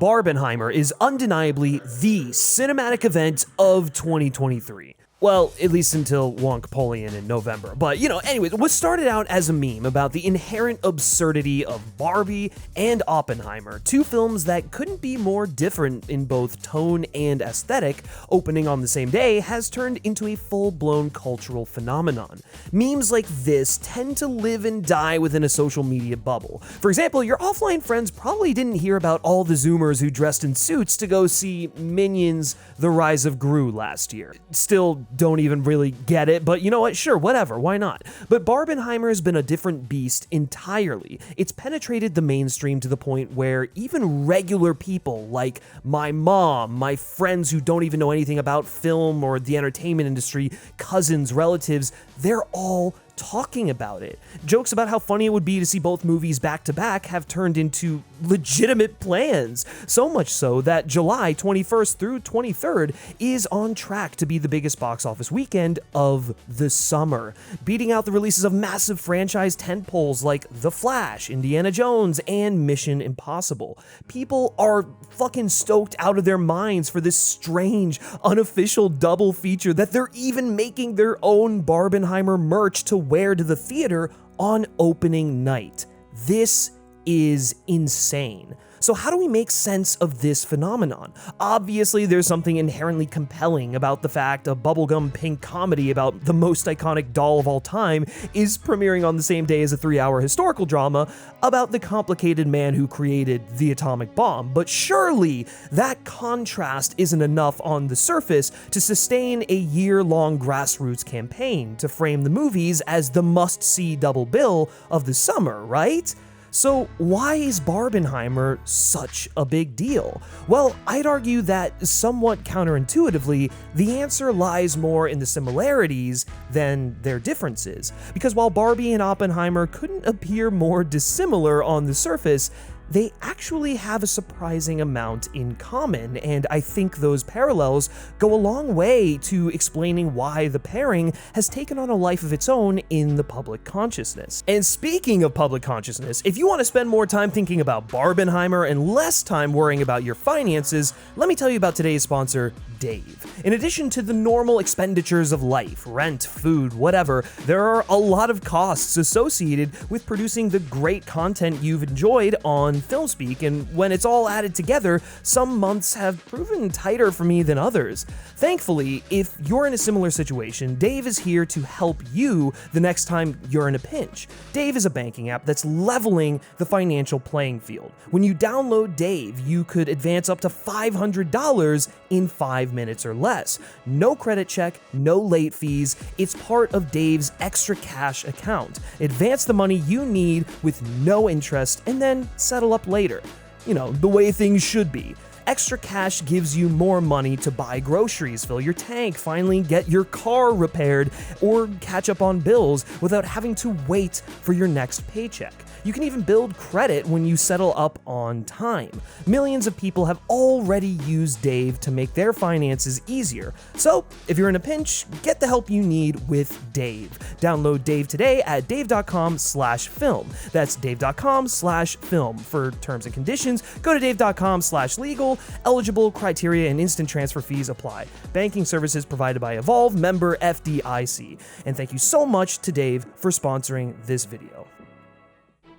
Barbenheimer is undeniably the cinematic event of 2023. Well, at least until Wonkpolian in November. But, anyways, what started out as a meme about the inherent absurdity of Barbie and Oppenheimer, two films that couldn't be more different in both tone and aesthetic, opening on the same day, has turned into a full-blown cultural phenomenon. Memes like this tend to live and die within a social media bubble. For example, your offline friends probably didn't hear about all the Zoomers who dressed in suits to go see Minions: The Rise of Gru last year. Still don't even really get it, but you know what? Sure, whatever, why not? But Barbenheimer has been a different beast entirely. It's penetrated the mainstream to the point where even regular people like my mom, my friends who don't even know anything about film or the entertainment industry, cousins, relatives, they're all talking about it. Jokes about how funny it would be to see both movies back to back have turned into legitimate plans. So much so that July 21st through 23rd is on track to be the biggest box office weekend of the summer, beating out the releases of massive franchise tentpoles like The Flash, Indiana Jones, and Mission Impossible. People are fucking stoked out of their minds for this strange, unofficial double feature that they're even making their own Barbenheimer merch to wear to the theater on opening night. This is insane. So how do we make sense of this phenomenon? Obviously, there's something inherently compelling about the fact a bubblegum pink comedy about the most iconic doll of all time is premiering on the same day as a 3-hour historical drama about the complicated man who created the atomic bomb. But surely that contrast isn't enough on the surface to sustain a year-long grassroots campaign to frame the movies as the must-see double bill of the summer, right? So why is Barbenheimer such a big deal? Well, I'd argue that somewhat counterintuitively, the answer lies more in the similarities than their differences. Because while Barbie and Oppenheimer couldn't appear more dissimilar on the surface, they actually have a surprising amount in common, and I think those parallels go a long way to explaining why the pairing has taken on a life of its own in the public consciousness. And speaking of public consciousness, if you want to spend more time thinking about Barbenheimer and less time worrying about your finances, let me tell you about today's sponsor, Dave. In addition to the normal expenditures of life, rent, food, whatever, there are a lot of costs associated with producing the great content you've enjoyed on FilmSpeak, and when it's all added together, some months have proven tighter for me than others. Thankfully, if you're in a similar situation, Dave is here to help you the next time you're in a pinch. Dave is a banking app that's leveling the financial playing field. When you download Dave, you could advance up to $500 in 5 minutes or less. No credit check, no late fees. It's part of Dave's extra cash account. Advance the money you need with no interest and then settle up later. The way things should be. Extra cash gives you more money to buy groceries, fill your tank, finally get your car repaired, or catch up on bills without having to wait for your next paycheck. You can even build credit when you settle up on time. Millions of people have already used Dave to make their finances easier. So, if you're in a pinch, get the help you need with Dave. Download Dave today at dave.com/film. That's dave.com/film. For terms and conditions, go to dave.com/legal. Eligible criteria and instant transfer fees apply. Banking services provided by Evolve, member FDIC. And thank you so much to Dave for sponsoring this video.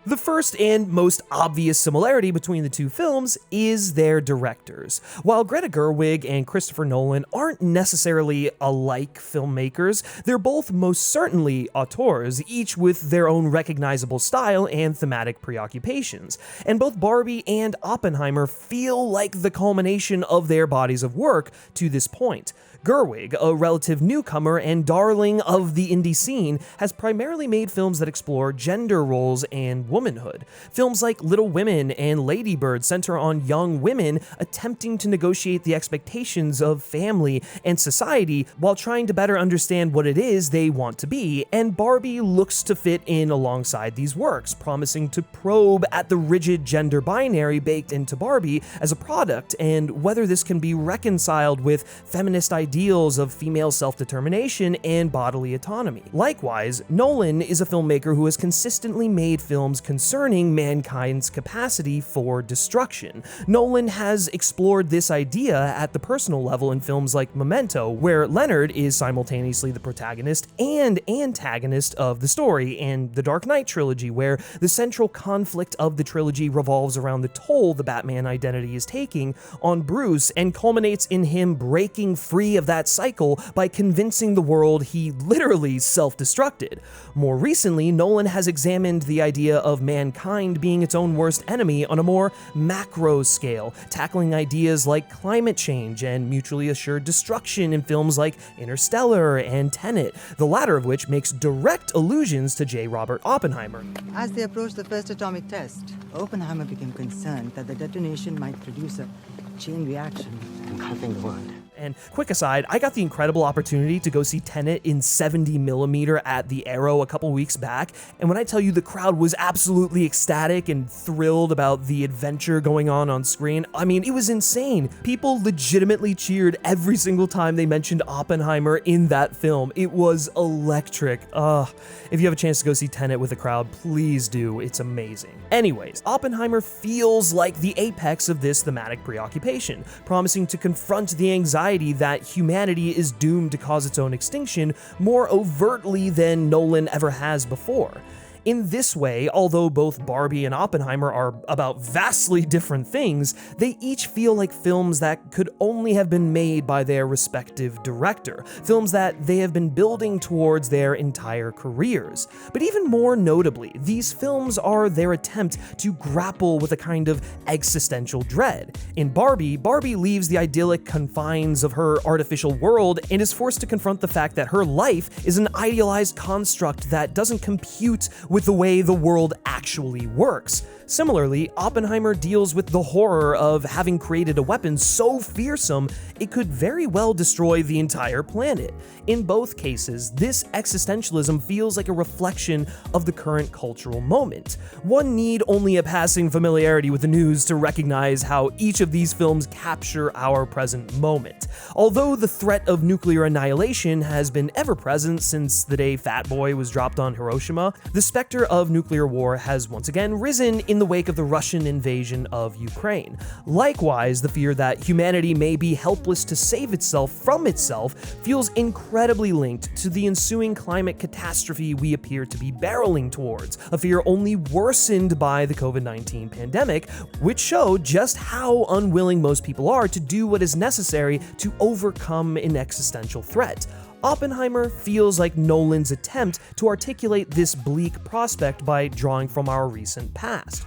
The first and most obvious similarity between the two films is their directors. While Greta Gerwig and Christopher Nolan aren't necessarily alike filmmakers, they're both most certainly auteurs, each with their own recognizable style and thematic preoccupations. And both Barbie and Oppenheimer feel like the culmination of their bodies of work to this point. Gerwig, a relative newcomer and darling of the indie scene, has primarily made films that explore gender roles and womanhood. Films like Little Women and Lady Bird center on young women attempting to negotiate the expectations of family and society while trying to better understand what it is they want to be, and Barbie looks to fit in alongside these works, promising to probe at the rigid gender binary baked into Barbie as a product and whether this can be reconciled with feminist ideas ideals of female self-determination and bodily autonomy. Likewise, Nolan is a filmmaker who has consistently made films concerning mankind's capacity for destruction. Nolan has explored this idea at the personal level in films like Memento, where Leonard is simultaneously the protagonist and antagonist of the story, and the Dark Knight trilogy, where the central conflict of the trilogy revolves around the toll the Batman identity is taking on Bruce and culminates in him breaking free of that cycle by convincing the world he literally self-destructed. More recently, Nolan has examined the idea of mankind being its own worst enemy on a more macro scale, tackling ideas like climate change and mutually assured destruction in films like Interstellar and Tenet, the latter of which makes direct allusions to J. Robert Oppenheimer. As they approached the first atomic test, Oppenheimer became concerned that the detonation might produce a chain reaction, engulfing the world. And quick aside, I got the incredible opportunity to go see Tenet in 70mm at the Arrow a couple weeks back, and when I tell you the crowd was absolutely ecstatic and thrilled about the adventure going on screen, I mean, it was insane. People legitimately cheered every single time they mentioned Oppenheimer in that film. It was electric. If you have a chance to go see Tenet with a crowd, please do. It's amazing. Anyways, Oppenheimer feels like the apex of this thematic preoccupation, promising to confront the anxiety that humanity is doomed to cause its own extinction more overtly than Nolan ever has before. In this way, although both Barbie and Oppenheimer are about vastly different things, they each feel like films that could only have been made by their respective director, films that they have been building towards their entire careers. But even more notably, these films are their attempt to grapple with a kind of existential dread. In Barbie, Barbie leaves the idyllic confines of her artificial world and is forced to confront the fact that her life is an idealized construct that doesn't compute with the way the world actually works. Similarly, Oppenheimer deals with the horror of having created a weapon so fearsome it could very well destroy the entire planet. In both cases, this existentialism feels like a reflection of the current cultural moment. One need only a passing familiarity with the news to recognize how each of these films capture our present moment. Although the threat of nuclear annihilation has been ever present since the day Fat Boy was dropped on Hiroshima, the specter of nuclear war has once again risen in the wake of the Russian invasion of Ukraine. Likewise, the fear that humanity may be helpless to save itself from itself feels incredibly linked to the ensuing climate catastrophe we appear to be barreling towards, a fear only worsened by the COVID-19 pandemic, which showed just how unwilling most people are to do what is necessary to overcome an existential threat. Oppenheimer feels like Nolan's attempt to articulate this bleak prospect by drawing from our recent past.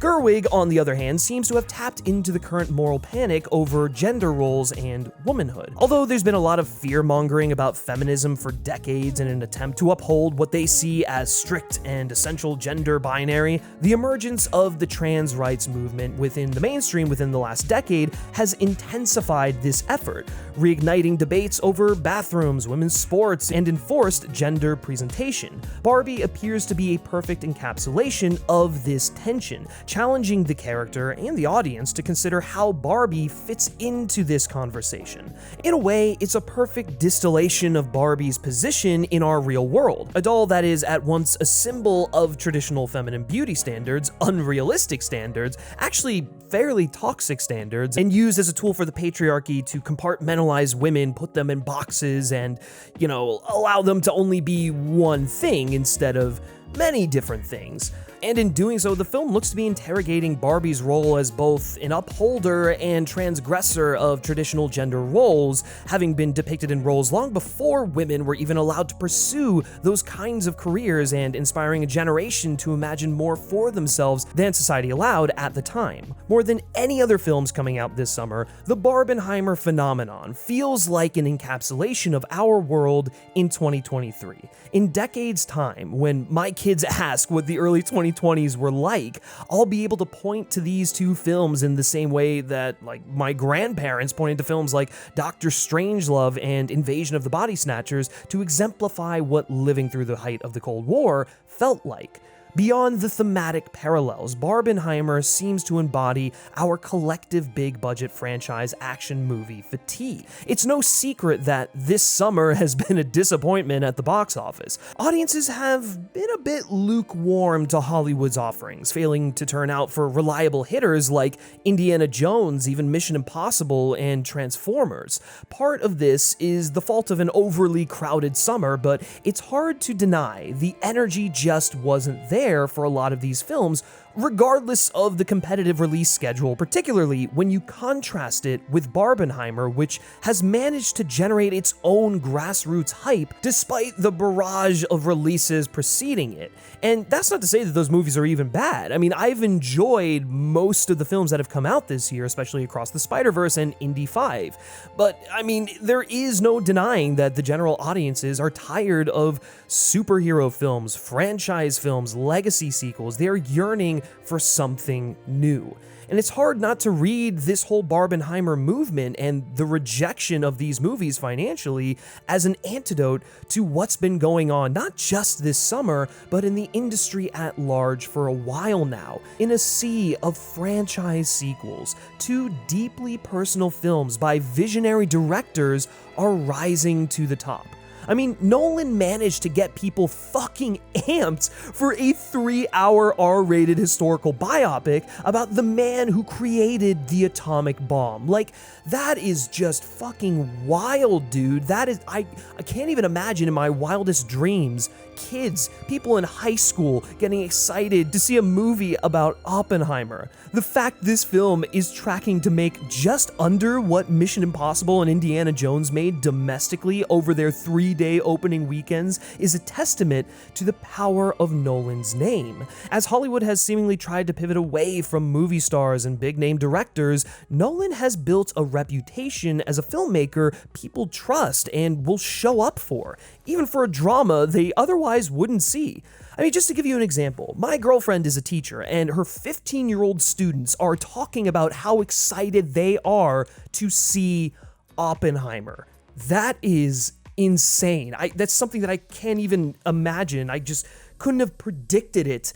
Gerwig, on the other hand, seems to have tapped into the current moral panic over gender roles and womanhood. Although there's been a lot of fear-mongering about feminism for decades in an attempt to uphold what they see as strict and essential gender binary, the emergence of the trans rights movement within the mainstream within the last decade has intensified this effort, reigniting debates over bathrooms, women's sports, and enforced gender presentation. Barbie appears to be a perfect encapsulation of this tension, challenging the character and the audience to consider how Barbie fits into this conversation. In a way, it's a perfect distillation of Barbie's position in our real world, a doll that is at once a symbol of traditional feminine beauty standards, unrealistic standards, actually fairly toxic standards, and used as a tool for the patriarchy to compartmentalize women, put them in boxes, and, allow them to only be one thing instead of many different things. And in doing so, the film looks to be interrogating Barbie's role as both an upholder and transgressor of traditional gender roles, having been depicted in roles long before women were even allowed to pursue those kinds of careers, and inspiring a generation to imagine more for themselves than society allowed at the time. More than any other films coming out this summer, the Barbenheimer phenomenon feels like an encapsulation of our world in 2023. In decades' time, when my kids ask what the early 2020s were like, I'll be able to point to these two films in the same way that, my grandparents pointed to films like Dr. Strangelove and Invasion of the Body Snatchers to exemplify what living through the height of the Cold War felt like. Beyond the thematic parallels, Barbenheimer seems to embody our collective big-budget franchise action movie fatigue. It's no secret that this summer has been a disappointment at the box office. Audiences have been a bit lukewarm to Hollywood's offerings, failing to turn out for reliable hitters like Indiana Jones, even Mission Impossible, and Transformers. Part of this is the fault of an overly crowded summer, but it's hard to deny the energy just wasn't there for a lot of these films, regardless of the competitive release schedule, particularly when you contrast it with Barbenheimer, which has managed to generate its own grassroots hype despite the barrage of releases preceding it. And that's not to say that those movies are even bad. I mean, I've enjoyed most of the films that have come out this year, especially Across the Spider-Verse and Indy 5. But, I mean, there is no denying that the general audiences are tired of superhero films, franchise films, legacy sequels. They're yearning for something new. And it's hard not to read this whole Barbenheimer movement and the rejection of these movies financially as an antidote to what's been going on, not just this summer, but in the industry at large for a while now. In a sea of franchise sequels, two deeply personal films by visionary directors are rising to the top. I mean, Nolan managed to get people fucking amped for a 3-hour R-rated historical biopic about the man who created the atomic bomb. Like, that is just fucking wild, dude. That is, I can't even imagine in my wildest dreams kids, people in high school getting excited to see a movie about Oppenheimer. The fact this film is tracking to make just under what Mission Impossible and Indiana Jones made domestically over their 3-day opening weekends is a testament to the power of Nolan's name. As Hollywood has seemingly tried to pivot away from movie stars and big-name directors, Nolan has built a reputation as a filmmaker people trust and will show up for, even for a drama they otherwise wouldn't see. I mean, just to give you an example, my girlfriend is a teacher, and her 15-year-old students are talking about how excited they are to see Oppenheimer. That is insane. That's something that I can't even imagine. I just couldn't have predicted it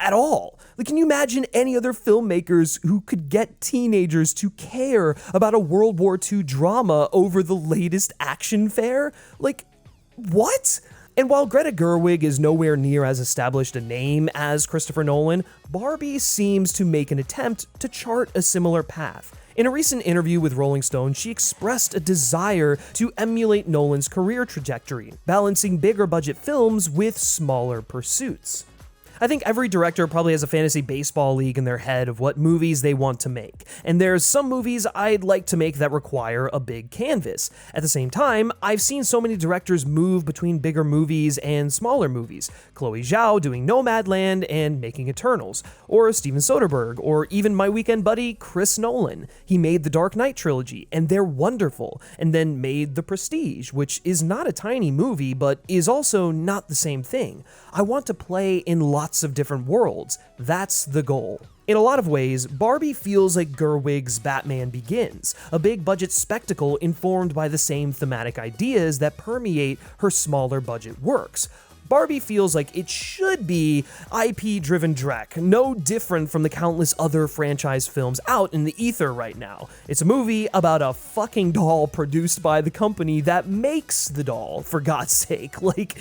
at all. Like, can you imagine any other filmmakers who could get teenagers to care about a World War II drama over the latest action fare? Like, what? And while Greta Gerwig is nowhere near as established a name as Christopher Nolan, Barbie seems to make an attempt to chart a similar path. In a recent interview with Rolling Stone, she expressed a desire to emulate Nolan's career trajectory, balancing bigger budget films with smaller pursuits. I think every director probably has a fantasy baseball league in their head of what movies they want to make, and there's some movies I'd like to make that require a big canvas. At the same time, I've seen so many directors move between bigger movies and smaller movies. Chloe Zhao doing Nomadland and making Eternals, or Steven Soderbergh, or even my weekend buddy Chris Nolan. He made the Dark Knight trilogy, and they're wonderful, and then made The Prestige, which is not a tiny movie, but is also not the same thing. I want to play in lots of different worlds. That's the goal. In a lot of ways, Barbie feels like Gerwig's Batman Begins, a big budget spectacle informed by the same thematic ideas that permeate her smaller budget works. Barbie feels like it should be IP-driven dreck, no different from the countless other franchise films out in the ether right now. It's a movie about a fucking doll produced by the company that makes the doll, for God's sake. Like,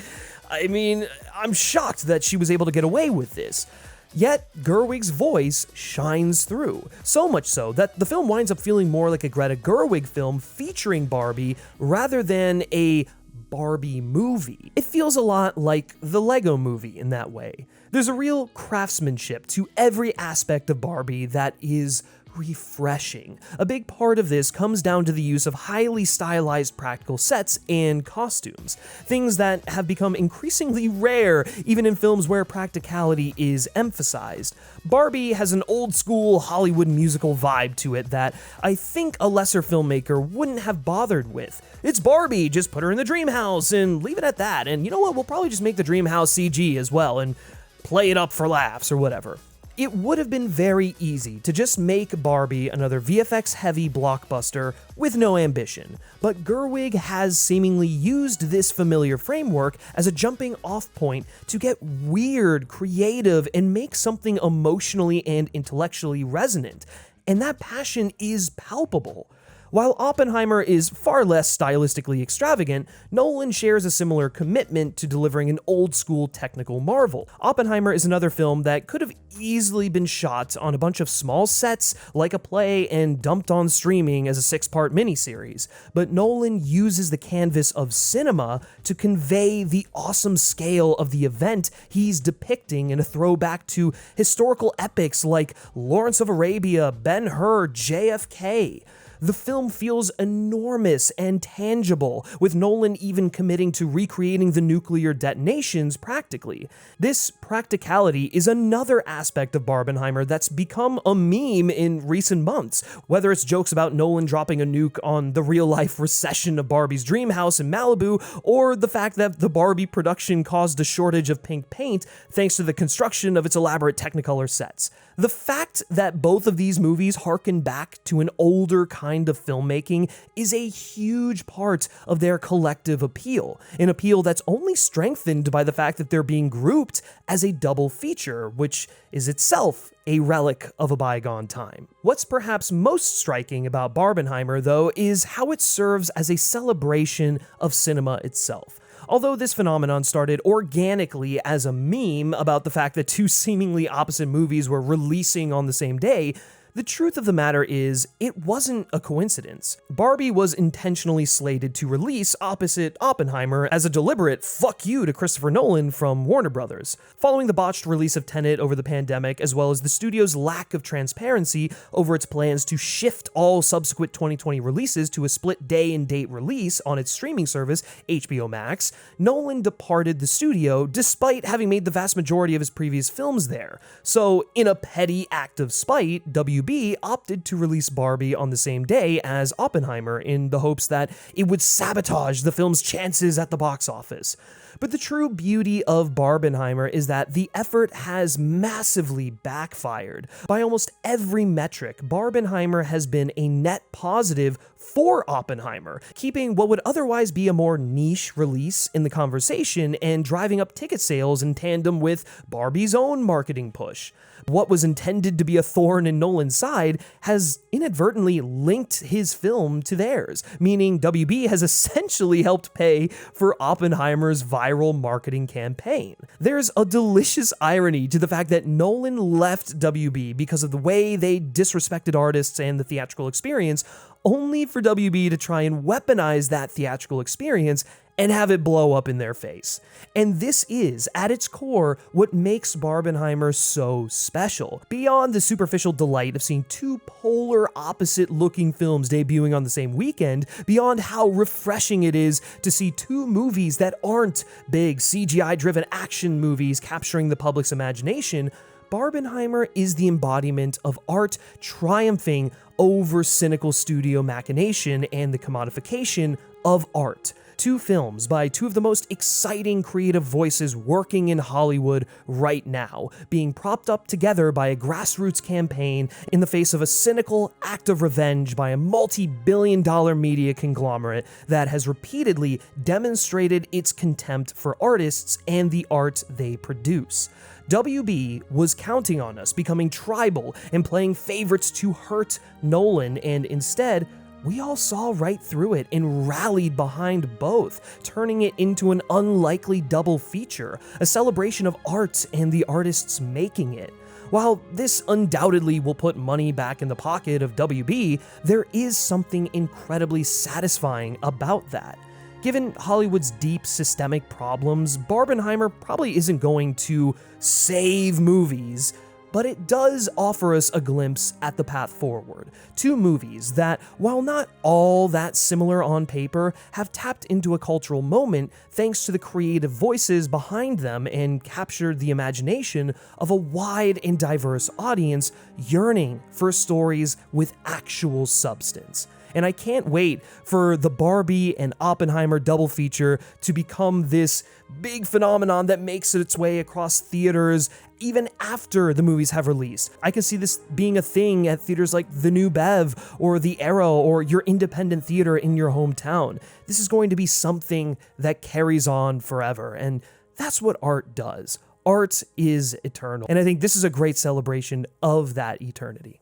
I mean, I'm shocked that she was able to get away with this. Yet, Gerwig's voice shines through. So much so that the film winds up feeling more like a Greta Gerwig film featuring Barbie rather than a Barbie movie. It feels a lot like the Lego movie in that way. There's a real craftsmanship to every aspect of Barbie that is refreshing. A big part of this comes down to the use of highly stylized practical sets and costumes, things that have become increasingly rare even in films where practicality is emphasized. Barbie has an old-school Hollywood musical vibe to it that I think a lesser filmmaker wouldn't have bothered with. It's Barbie, just put her in the dream house and leave it at that, and you know what, we'll probably just make the dream house CG as well and play it up for laughs or whatever. It would have been very easy to just make Barbie another VFX-heavy blockbuster with no ambition, but Gerwig has seemingly used this familiar framework as a jumping-off point to get weird, creative, and make something emotionally and intellectually resonant, and that passion is palpable. While Oppenheimer is far less stylistically extravagant, Nolan shares a similar commitment to delivering an old-school technical marvel. Oppenheimer is another film that could have easily been shot on a bunch of small sets like a play and dumped on streaming as a 6-part miniseries, but Nolan uses the canvas of cinema to convey the awesome scale of the event he's depicting in a throwback to historical epics like Lawrence of Arabia, Ben-Hur, JFK. The film feels enormous and tangible, with Nolan even committing to recreating the nuclear detonations practically. This practicality is another aspect of Barbenheimer that's become a meme in recent months, whether it's jokes about Nolan dropping a nuke on the real-life recession of Barbie's dream house in Malibu, or the fact that the Barbie production caused a shortage of pink paint thanks to the construction of its elaborate Technicolor sets. The fact that both of these movies harken back to an older kind of filmmaking is a huge part of their collective appeal, an appeal that's only strengthened by the fact that they're being grouped as a double feature, which is itself a relic of a bygone time. What's perhaps most striking about Barbenheimer, though, is how it serves as a celebration of cinema itself. Although this phenomenon started organically as a meme about the fact that two seemingly opposite movies were releasing on the same day, the truth of the matter is, it wasn't a coincidence. Barbie was intentionally slated to release opposite Oppenheimer as a deliberate fuck you to Christopher Nolan from Warner Brothers. Following the botched release of Tenet over the pandemic, as well as the studio's lack of transparency over its plans to shift all subsequent 2020 releases to a split day and date release on its streaming service, HBO Max, Nolan departed the studio despite having made the vast majority of his previous films there. So, in a petty act of spite, WB opted to release Barbie on the same day as Oppenheimer in the hopes that it would sabotage the film's chances at the box office. But the true beauty of Barbenheimer is that the effort has massively backfired. By almost every metric, Barbenheimer has been a net positive for Oppenheimer, keeping what would otherwise be a more niche release in the conversation and driving up ticket sales in tandem with Barbie's own marketing push. What was intended to be a thorn in Nolan's side has inadvertently linked his film to theirs, meaning WB has essentially helped pay for Oppenheimer's viral marketing campaign. There's a delicious irony to the fact that Nolan left WB because of the way they disrespected artists and the theatrical experience, only for WB to try and weaponize that theatrical experience and have it blow up in their face. And this is, at its core, what makes Barbenheimer so special. Beyond the superficial delight of seeing two polar opposite-looking films debuting on the same weekend, beyond how refreshing it is to see two movies that aren't big CGI-driven action movies capturing the public's imagination, Barbenheimer is the embodiment of art triumphing over cynical studio machination and the commodification of art. Two films by two of the most exciting creative voices working in Hollywood right now, being propped up together by a grassroots campaign in the face of a cynical act of revenge by a multi-billion-dollar media conglomerate that has repeatedly demonstrated its contempt for artists and the art they produce. WB was counting on us becoming tribal and playing favorites to hurt Nolan, and instead, we all saw right through it and rallied behind both, turning it into an unlikely double feature, a celebration of art and the artists making it. While this undoubtedly will put money back in the pocket of WB, there is something incredibly satisfying about that. Given Hollywood's deep systemic problems, Barbenheimer probably isn't going to save movies, but it does offer us a glimpse at the path forward. Two movies that, while not all that similar on paper, have tapped into a cultural moment thanks to the creative voices behind them and captured the imagination of a wide and diverse audience yearning for stories with actual substance. And I can't wait for the Barbie and Oppenheimer double feature to become this big phenomenon that makes its way across theaters even after the movies have released. I can see this being a thing at theaters like the New Bev or the Arrow or your independent theater in your hometown. This is going to be something that carries on forever, and that's what art does. Art is eternal, and I think this is a great celebration of that eternity.